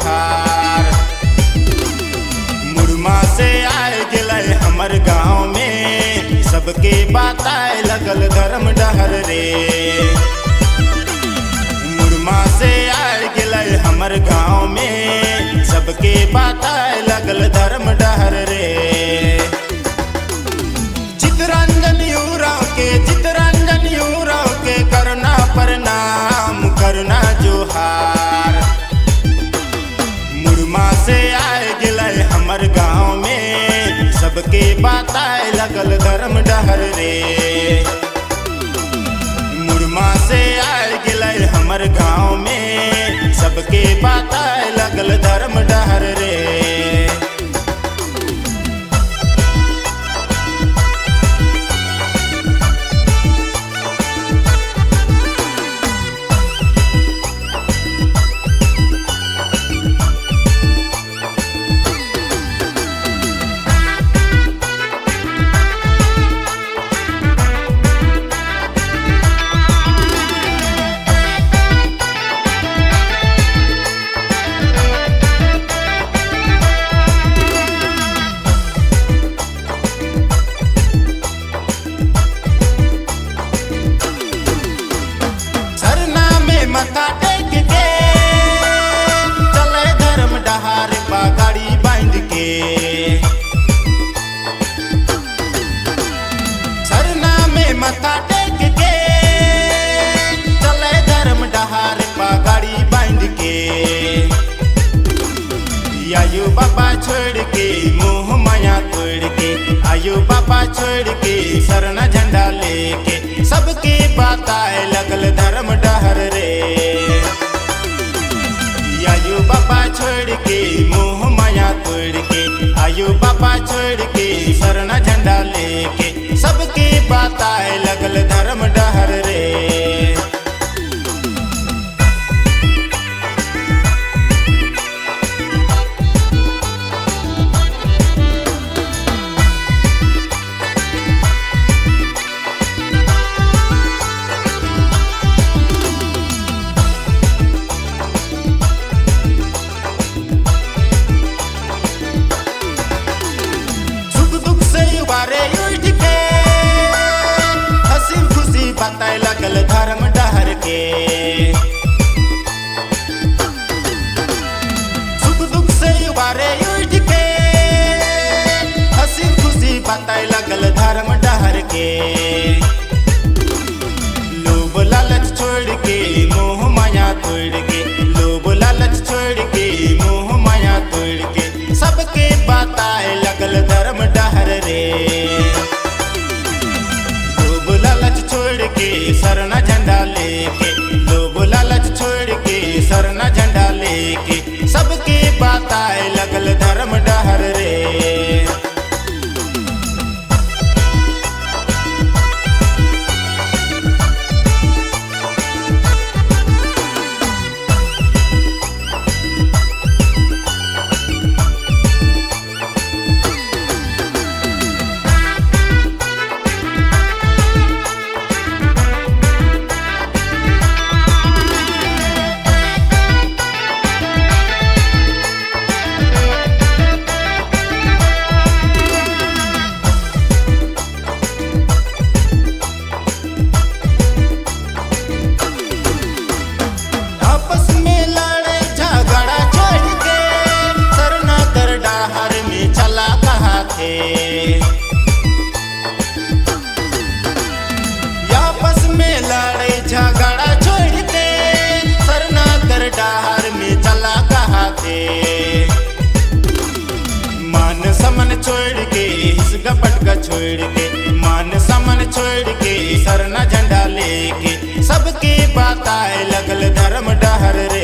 जोहार। मुरमा से आए गिलय हमर गाँव में, सबके बताए लगल धर्म डहर रे। मुरमा से आए गिलय हमर गाँव में, सबके बताए लगल धर्म डहर रे। चितरंजन यूराव के करना प्रणाम करना जोहार। मुरमा से आए गिलय हमर गाँव में, सबके बताए लगल धर्म डहर रे। मुरमा से आए गिलय हमर गाँव में, सबके बताए लगल धर्म डहर रे। मत्था टेक के चले धर्म डहार पगड़ी बांध के। सरना में मत्था टेक के चले धर्म डहार पगड़ी बांध के। आयु बाबा छोड़ के मोह माया तोड़ के, आयु बाबा छोड़ के सरना झंडा लेके, सबके बताए लगल धर्म डहर रे। आयु बाबा छोड़ के मोह माया तोड़ के, आयु बाबा छोड़ के सरना झंडा लेके, सबके बताए लगल धर्म डहर रे। उठ के हंसी खुशी बताए लगल धर्म डहर के। सुख दुख से उबारे उठ के हंसी खुशी बताए लगल धर्म डहर के। लोभ लालच छोड़ के मोह माया तोड़ के, लोभ लालच छोड़ के मोह माया तोड़ के, सबके बताए लगल धर्म डहर रे। लोभ लालच छोड़ के सरना झंडा लेके, लोभ लालच छोड़ के सरना झंडा लेके, सबके बताए लगल धर्म डहर रे। आपस में लड़े झगड़ा छोड़ के सरना कर डहार में चला कहा थे। मान समन छोड़ के इस गपट का छोड़ के, मान समन छोड़ के सरना झंडा लेके, सबके बताए लगल धर्म डहर रे।